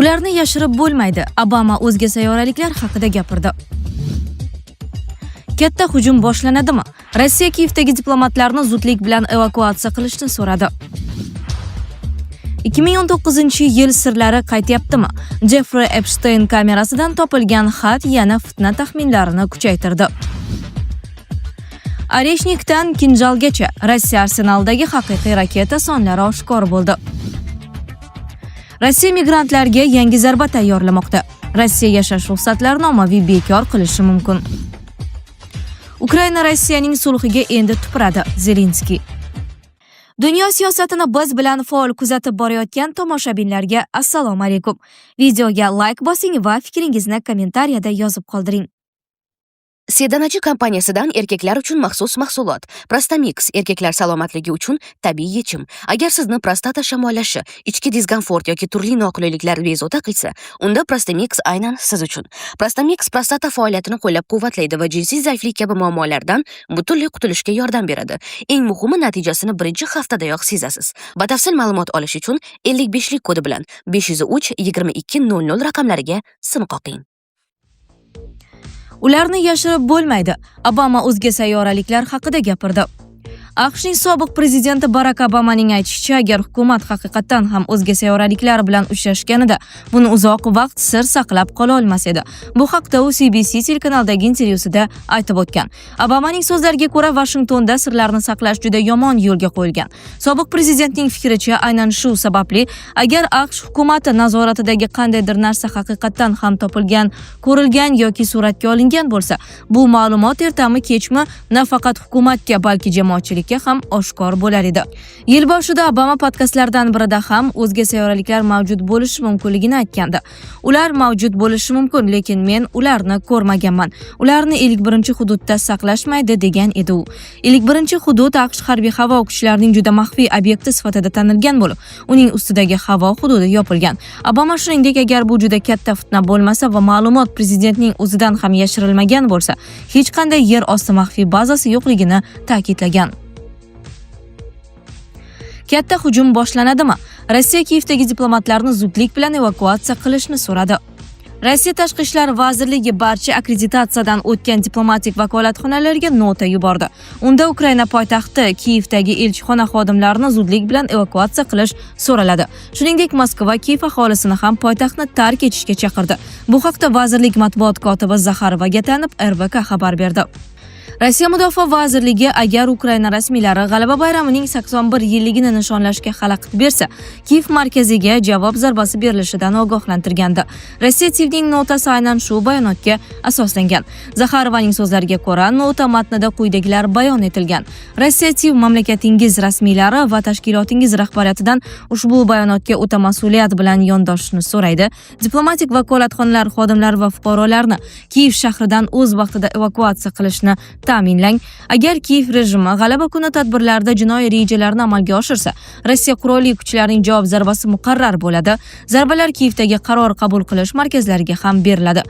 Ularni yashirib bo'lmaydi. Obama o'zga sayyoraliklar haqida gapirdi. Katta hujum boshlanadimi? Rossiya Kiyevdagi diplomatlarni zudlik bilan evakuatsiya qilishni so'radi. 2019-yil sirlari qaytyaptimi? Jeffrey Epstein kamerasidan topilgan xat yana fitna taxminlarini kuchaytirdi. Oreshnikdan Kinjalgacha Rossiya arsenalidagi haqiqiy raketa sonlari oshkor bo'ldi. Rossiya migrantlarga yangi zarba tayyorlamoqda. Rossiya yashash ruxsatlarini ommaviy bekor qilishi mumkin. Ukraina Rossiyaning sulhiga endi tupuradi. Zelenskiy. Dunyo siyosatini biz bilan faol kuzatib borayotgan tomoshabinlarga assalomu alaykum. Videoga like bosing va fikringizni kommentariyada yozib qoldiring. Sedanachi kompaniyasidan erkaklar uchun maxsus mahsulot. Prostamix erkaklar salomatligi uchun tabiiy yechim. Agar sizni prostata shamollashi, ichki diskomfort yoki turli noqulayliklar bezovta qilsa, unda Prostamix aynan siz uchun. Prostamix prostata faoliyatini qo'llab-quvvatlaydi va jinsiy zaiflik kabi muammolardan butunlay qutulishga yordam beradi. Eng muhimi, natijasini birinchi haftadayoq sezasiz. Batafsil ma'lumot olish uchun 55lik kodi bilan 503 2200 raqamlariga sim qoqing. Ularni yashirib bo'lmaydi. Obama o'zga sayyoraliklar haqida gapirdi. AQShning sobiq prezidenti Barack Obamaning aytishicha, agar hukumat haqiqatan ham o'zga sayyoraliklar bilan uchrashganida, buni uzoq vaqt sir saqlab qola olmas edi. Bu haqda u CBS telekanalidagi intervyusida aytib o'tgan. Obamaning so'zlariga ko'ra, Washingtonda sirlarni saqlash juda yomon yo'lga qo'yilgan. Sobiq prezidentning fikricha, aynan shu sababli, agar AQSh hukumati nazoratidagi qandaydir narsa haqiqatan ham topilgan, ko'rilgan yoki suratga olingan bo'lsa, bu ma'lumot ertami kechmi nafaqat hukumatga, balki jamoatchilik ham oshkor bo'lar edi. Yil boshida Obama podkastlardan birida ham o'zga sayyoraliklar mavjud bo'lishi mumkinligini aytgandi. Ular mavjud bo'lishi mumkin, lekin men ularni ko'rmaganman. Ularni ilk birinchi hududda saqlashmaydi degan edi u. Ilk birinchi hudud AQSh harbiy havo kuchlarining juda maxfiy obyekti sifatida tanilgan bo'lib, uning ustidagi havo hududi yopilgan. Obama shuningdek, agar bu juda katta fitna bo'lmasa va ma'lumot prezidentning o'zidan ham yashirilmagan bo'lsa, hech qanday yer osti maxfiy bazasi yo'qligini ta'kidlagan. Katta hujum boshlanadimi? Rossiya Kiyevdagi diplomatlarni zudlik bilan evakuatsiya qilishni so'radi. Rossiya Tashqi ishlar vazirligi barcha akkreditatsiyadan o'tgan diplomatik vakolatxonalarga nota yubordi. Unda Ukraina poytaxti Kiyevdagi elchixona xodimlarini zudlik bilan evakuatsiya qilish so'raladi. Shuningdek, Moskva Kiyev aholisini ham poytaxtni tark etishga chaqirdi. Bu haqda vazirlik matbuot kotibi Zaxarovaga tanib RBK xabar berdi. Rossiya Mudofaa vazirligi agar Ukraina rasmiylari G'alaba bayramining 81 yilligini nishonlashga xalaqit bersa, Kiyev markaziga javob zarbasi berilishidan ogohlantirgandi. Rossiya TV'ning notasi aynan shu bayonotga asoslangan. Zaxarovaning so'zlariga ko'ra, nota matnida quyidagilar bayon etilgan. Rossiya TV mamlakatingiz rasmiylari va tashkilotingiz rahbariyatidan ushbu bayonotga o'ta mas'uliyat bilan yondoshishni so'raydi. Diplomatik vakolatxonalar xodimlari va fuqarolarni Kiyev shahridan o'z vaqtida evakuatsiya qilishni ta'minlang. Agar Kiyev rejimi g'alaba kuni tadbirlarida jinoiy rejalarni amalga oshirsa, Rossiya qurolli kuchlarining javob zarbasi muqarrar bo'ladi. Zarbalar Kiyevdagi qaror qabul qilish markazlariga ham beriladi.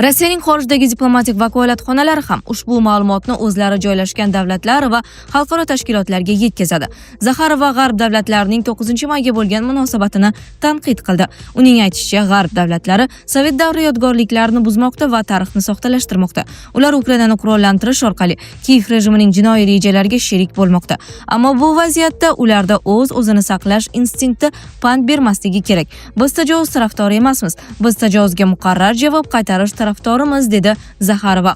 Rossiyaning xorijdagi diplomatik vakolatxonalari ham ushbu ma'lumotni o'zlari joylashgan davlatlar va xalqaro tashkilotlarga yetkazadi. Zaxarova G'arb davlatlarining 9-mayga bo'lgan munosabatini tanqid qildi. Uning aytishicha, G'arb davlatlari Sovet davri yodgorliklarini buzmoqda va tarixni soxtalashtirmoqda. Ular Ukrainani qurollantirish orqali Kiyev rejimining jinoiy rejalariga sherik bo'lmoqda. Ammo bu vaziyatda ularda o'z-o'zini saqlash instinkti pand bermasligi kerak. Biz tajovuz tarafdori emasmiz. Biz tajovuzga muqarrar javob qaytarish tarafdorimiz, dedi Zaxarova.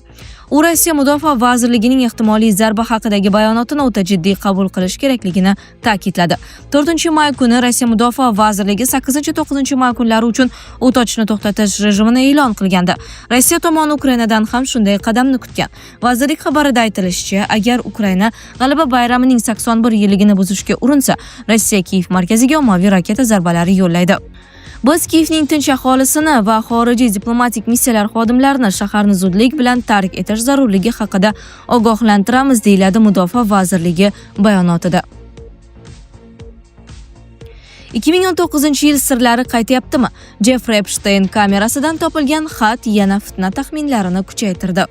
U Rossiya Mudofaa vazirligining ehtimoliy zarba haqidagi bayonotini o'ta jiddiy qabul qilish kerakligini ta'kidladi. 4-may kuni Rossiya Mudofaa vazirligi 8-9 may kunlari uchun o't ochishni to'xtatish rejimini e'lon qilgandi. Rossiya tomoni Ukrainadan ham shunday qadamni kutgan. Vazirlik xabarida aytilishicha, agar Ukraina G'alaba bayramining 81 yilligini buzishga urinsa, Rossiya Kiyev markaziga ommaviy raketa zarbalari yo'llaydi. Biz Kiyevning tinch aholisini va xorijiy diplomatik missiyalar xodimlarini shaharni zudlik bilan tark etish zarurligi haqida ogohlantiramiz, deyiladi Mudofaa vazirligi bayonotida. 2019-yil sirlari qaytyaptimi? Jeffrey Epstein kamerasidan topilgan xat yana fitna taxminlarini kuchaytirdi.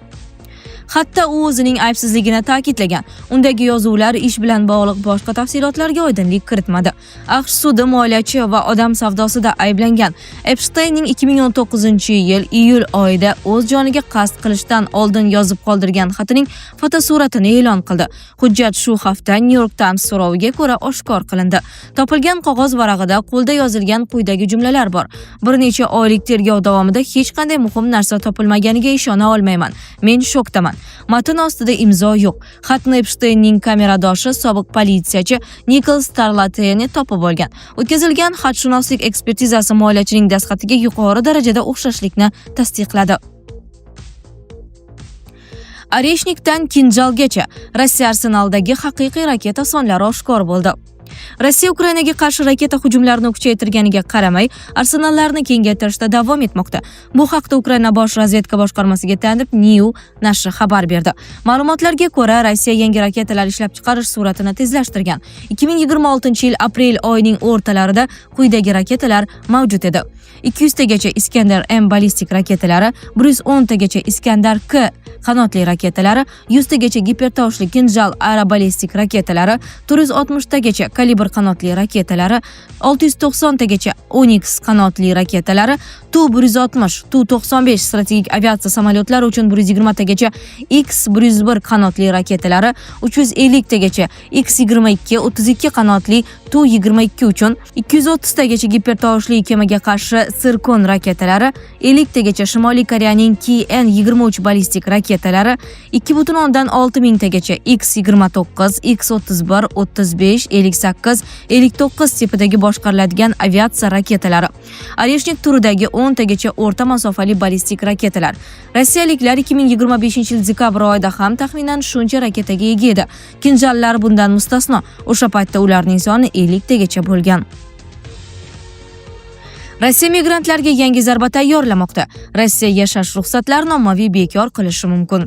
Xatda u o'zining aybsizligini ta'kidlagan. Undagi yozuvlar ish bilan bog'liq boshqa tafsilotlarga oydinlik kiritmadi. AQSh sudi moliyachi va odam savdosida ayblangan Epsteinning 2019-yil iyul oyida o'z joniga qasd qilishdan oldin yozib qoldirgan xatining fotosuratini e'lon qildi. Hujjat shu hafta New York Times so'roviga ko'ra oshkor qilindi. Topilgan qog'oz varag'ida qo'lda yozilgan quyidagi jumlalar bor. Bir necha oylik tergov davomida hech qanday muhim narsa topilmaganiga ishona olmayman. Men shokdaman. Matn ostida imzo yo'q. Xatni Epsteinning kameradoshi sobiq politsiyachi Nikol Starlateni topib olgan. O'tkazilgan xatshunoslik ekspertizasi moliyachining dastxatiga yuqori darajada o'xshashlikni tasdiqladi. Oreshnikdan Kinjalgacha Rossiya arsenalidagi haqiqiy raketa sonlari oshkor bo'ldi. Rossiya Ukrainaga qarshi raketa hujumlarini kuchaytirganiga qaramay, arsenallarni kengaytirishda davom etmoqda. Bu haqda Ukraina bosh razvedka boshqarmasiga tayanib New nashri xabar berdi. Ma'lumotlarga ko'ra, Rossiya yangi raketalar ishlab chiqarish sur'atini tezlashtirgan. 2026-yil aprel oyining o'rtalarida quyidagi raketalar mavjud edi. 200 tagacha Iskandar M ballistik raketalari, 110 tagacha Iskandar K qanotli raketalari, 100 tagacha gipertovushli Kinjal aeroballistik raketalari, 460 tagacha kalibr qanotli raketalari, 690 tagacha Onyx qanotli raketalari, Tu-160, Tu-95 strategik aviatsiya samolyotlari uchun 120 tagacha X-101 qanotli raketalari, 350 tagacha X-22 32 qanotli Tu-22 uchun, 230 tagacha gipertovushli kemaga qarshi Sirkon raketalari, 50 tagacha Shimoliy Koreyaning KN-23 ballistik raketalari, 2,6 ming tagacha X-29, X-31, 35, 58, 59 tipidagi boshqariladigan aviatsiya raketalari. Oreshnik turidagi 10 tagacha o'rta masofali ballistik raketalar. Rossiyaliklar 2025-yil dekabr oyida ham taxminan shuncha raketaga ega edi. Kinjallar bundan mustasno. O'sha paytda ularning soni 50 tagacha bo'lgan. Rossiya migrantlarga yangi zarba tayyorlamoqda. Rossiya yashash ruxsatlarini ommaviy bekor qilishi mumkin.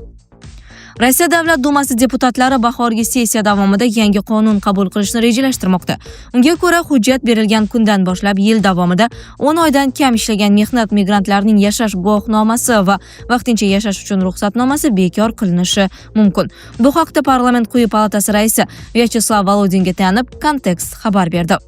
Rossiya Davlat Dumasi deputatlari bahorgi sessiya davomida yangi qonun qabul qilishni rejalashtirmoqda. Unga ko'ra, hujjat berilgan kundan boshlab yil davomida 10 oydan kam ishlagan mehnat migrantlarining yashash guvohnomasi va vaqtincha yashash uchun ruxsatnomasi bekor qilinishi mumkin. Bu haqda parlament quyi palatasi raisi Vyacheslav Volodinga tayanib, Kontekst xabar berdi.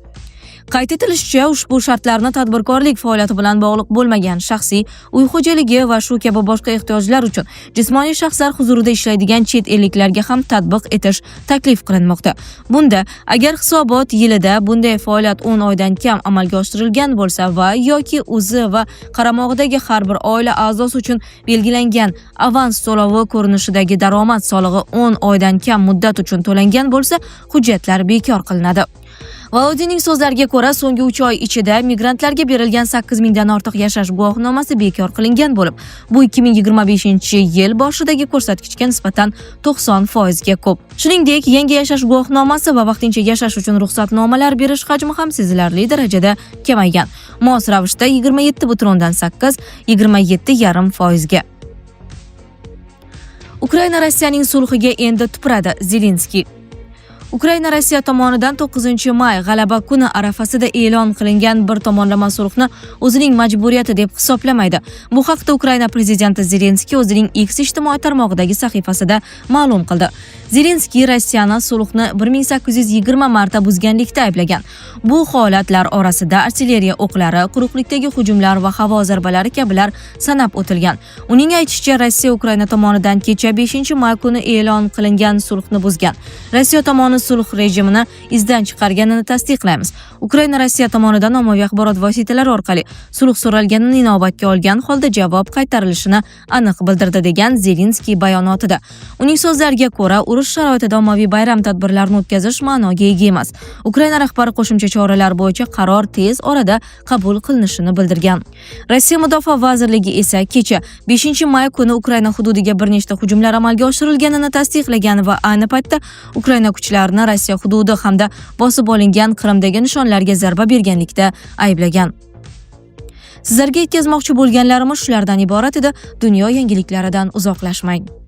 Qayd etilishicha, ushbu shartlarni tadbirkorlik faoliyati bilan bog'liq bo'lmagan shaxsiy, uy xo'jaligi va shu kabi boshqa ehtiyojlar uchun jismoniy shaxslar huzurida ishlaydigan chet elliklarga ham tatbiq etish taklif qilinmoqda. Bunda, agar hisobot yilida bunday faoliyat 10 oydan kam amalga oshirilgan bo'lsa va yoki o'zi va qaramog'idagi har bir oila a'zosi uchun belgilangan avans to'lovi ko'rinishidagi daromad solig'i 10 oydan kam muddat uchun to'langan bo'lsa, hujjatlar bekor qilinadi. Volodinning so'zlariga ko'ra, so'nggi 3 oy ichida migrantlarga berilgan 8 mingdan ortiq yashash guvohnomasi bekor qilingan bo'lib, bu 2025-yil boshidagi ko'rsatkichga nisbatan 90% ga ko'p. Shuningdek, yangi yashash guvohnomasi va vaqtincha yashash uchun ruxsatnomalar berish hajmi ham sezilarli darajada kamaygan. Mos ravishda 27,8, 27,5% ga. Ukraina Rossiyaning sulhiga endi tupuradi – Zelenskiy. Ukraina Rossiya tomonidan 9-may g'alaba kuni arafasida e'lon qilingan bir tomonlama sulhni o'zining majburiyati deb hisoblamaydi. Bu haqda Ukraina prezidenti Zelenskiy o'zining X ijtimoiy tarmog'idagi sahifasida ma'lum qildi. Zelenskiy Rossiyani sulhni 1820 marta buzganlikda ayblagan. Bu holatlar orasida artilleriya o'qlari, quruqlikdagi hujumlar va havo zarbalari kabilar sanab o'tilgan. Uning aytishicha, Rossiya Ukraina tomonidan kecha 5-may kuni e'lon qilingan sulhni buzgan. Rossiya tomoni sulh rejimini izdan chiqarganini tasdiqlaymiz. Ukraina Rossiya tomonidan ommaviy axborot vositalari orqali sulh so'ralganini inobatga olgan holda javob qaytarilishini aniq bildirdi, degan Zelenskiy bayonotida. Uning so'zlariga ko'ra, urush sharoitida ommaviy bayram tadbirlarini o'tkazish ma'noga ega emas. Ukraina rahbari qo'shimcha choralar bo'yicha qaror tez orada qabul qilinishini bildirgan. Rossiya Mudofaa vazirligi esa kecha 5-may kuni Ukraina hududiga bir nechta hujumlar amalga oshirilganini tasdiqlagan va ayni paytda Ukraina kuchlari Rossiya hududi hamda bosib olingan Qrimdagi nishonlarga zarba berganlikda ayblagan. Sizlarga yetkazmoqchi bo'lganlarimiz shulardan iborat edi. Dunyo yangiliklaridan uzoqlashmang.